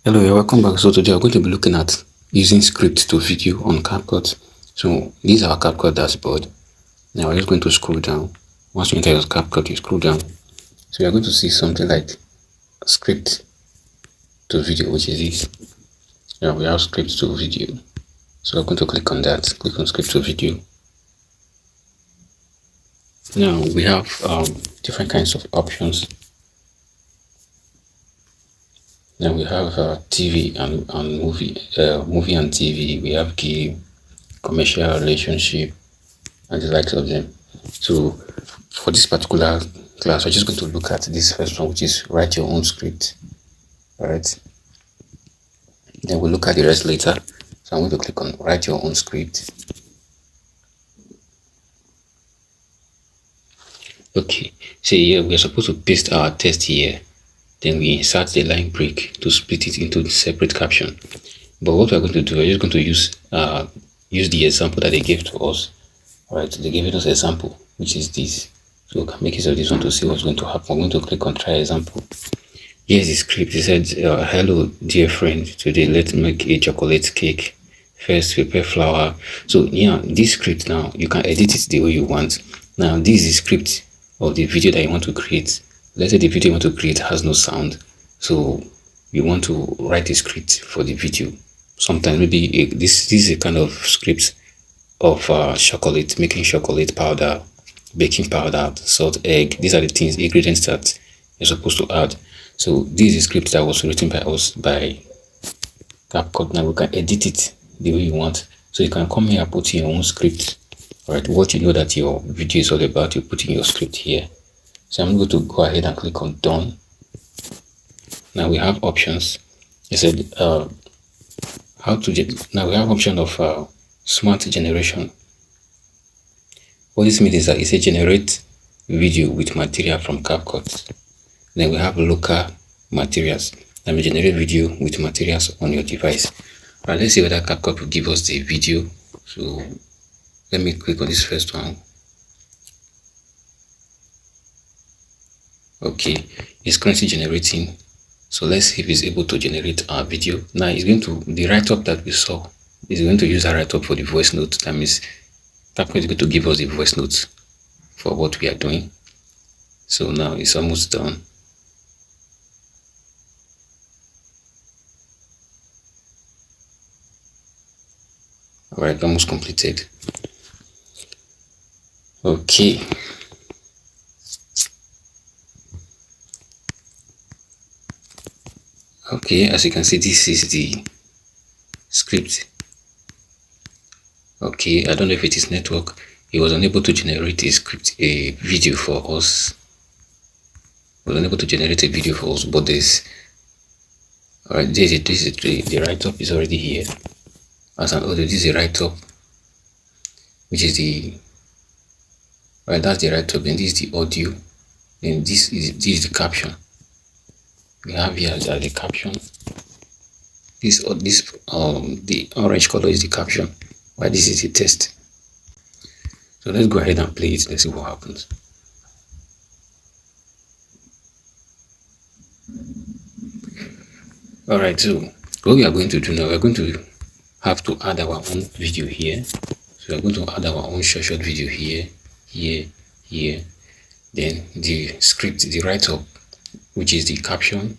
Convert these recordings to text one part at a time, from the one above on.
Hello, you're welcome back. So today we're going to be looking at using script to video on CapCut. So this is our CapCut dashboard. Now we're just going to scroll down. Once you enter your CapCut, you scroll down. So you're going to see something like script to video, which is this. Now we have script to video. So we're going to click on that. Click on script to video. Now we have different kinds of options. Then we have TV and movie and TV. We have game, commercial, relationship, and the likes of them. So for this particular class, we're just going to look at this first one, which is write your own script. All right. Then we'll look at the rest later. So I'm going to click on write your own script. Okay. So here we're supposed to paste our text here. Then we insert the line break to split it into separate caption. But what we're going to do, we're just going to use the example that they gave to us. All right, they gave us an example, which is this. So we can make use of this one to see what's going to happen. I'm going to click on try example. Here's the script. It said, hello, dear friend. Today, let's make a chocolate cake. First, prepare flour. So yeah, this script now, you can edit it the way you want. Now, this is the script of the video that you want to create. Let's say the video you want to create has no sound. So you want to write a script for the video. Sometimes maybe this is a kind of script of chocolate, making chocolate powder, baking powder, salt, egg. These are the things, ingredients that you're supposed to add. So this is a script that was written by us by CapCut. Now we can edit it the way you want. So you can come here and put in your own script. All right, what you know that your video is all about, you put in your script here. So I'm going to go ahead and click on done. Now we have options. I said now we have option of smart generation. What this means is that it's a generate video with material from CapCut. Then we have local materials. Let me generate video with materials on your device. Alright, let's see whether CapCut will give us the video. So let me click on this first one. Okay, it's currently generating. So let's see if it's able to generate our video. Now it's going to, the write-up that we saw, is going to use a write-up for the voice note. That means CapCut is going to give us the voice notes for what we are doing. So now it's almost done. Alright, almost completed. Okay. Okay, as you can see, this is the script. Okay, I don't know if it is network. It was unable to generate a video for us. It was unable to generate a video for us, but this, alright, the write-up is already here. As an audio, this is a write-up, which is the, right, that's the write-up, and this is the audio, and this is the caption. We have here the caption. The orange color is the caption, while this is the text. So let's go ahead and play it. Let's see what happens. All right, so what we are going to do now, we're going to have to add our own video here. So we're going to add our own short video here, here. Then the script, the write-up, which is the caption.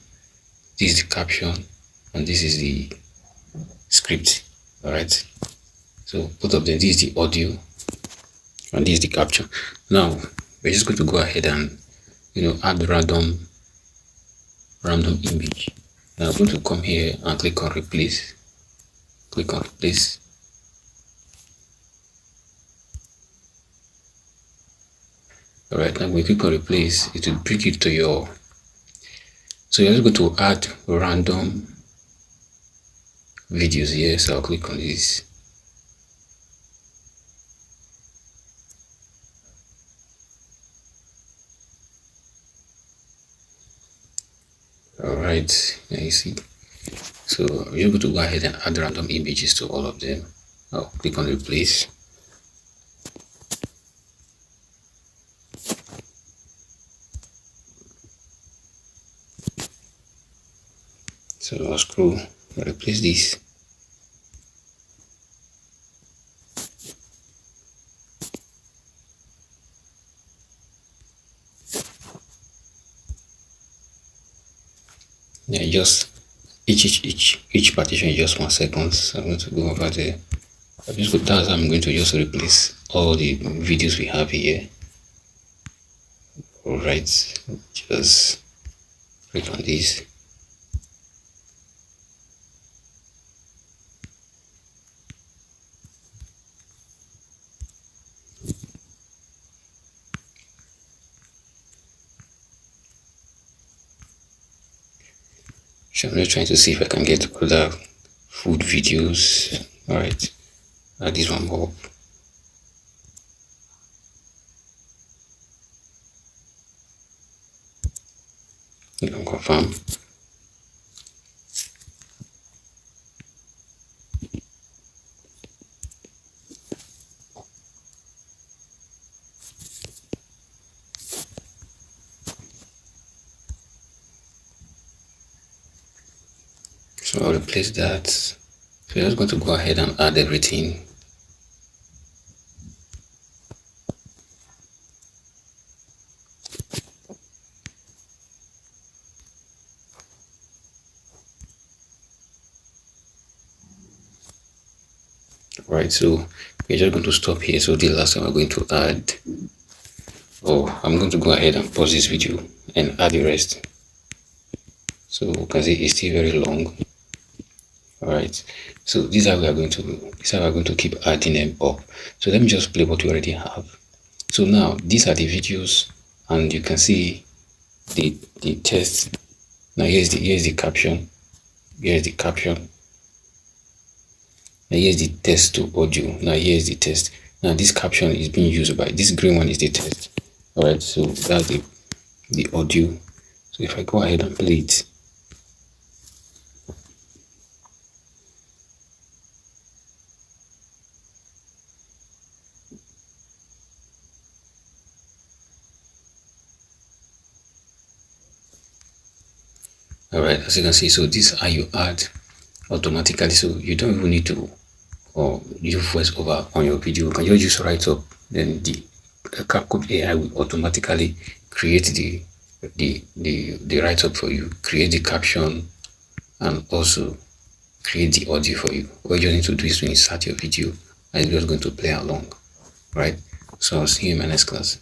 This is the caption, and this is the script. All right. So both of them. This is the audio, and this is the caption. Now we're just going to go ahead and add random image. Now I'm going to come here and click on replace. Click on replace. All right. Now when you click on replace, it will bring it to your. So you're just going to add random videos here. So I'll click on this. All right, now you see. So you're able to go ahead and add random images to all of them. I'll click on replace. So I'll scroll, I'll replace this. Yeah, just each partition is just 1 second. So I'm going to go over there. That's how I'm going to just replace all the videos we have here. Alright, just click on this. So I'm just trying to see if I can get other food videos. Alright, add this one up. You can confirm. So I'll replace that. So I'm just going to go ahead and add everything. Right, so we're just going to stop here. So the last time we're going to add, I'm going to go ahead and pause this video and add the rest. So you can see it's still very long. Alright, so this is how we're going to keep adding them up. So let me just play what we already have. So now these are the videos, and you can see the text. Now here's the caption. Here's the caption. Now here's the text to audio. Now here's the text. Now this caption is being used by this green one is the text. Alright, so that's the audio. So if I go ahead and play it, alright, as you can see, so this is how you add automatically. So you don't even need to use voiceover on your video. You can just use write up, then the CapCut AI will automatically create the write up for you, create the caption, and also create the audio for you. What you need to do is to insert your video, and it's just going to play along. Right? So I'll see you in my next class.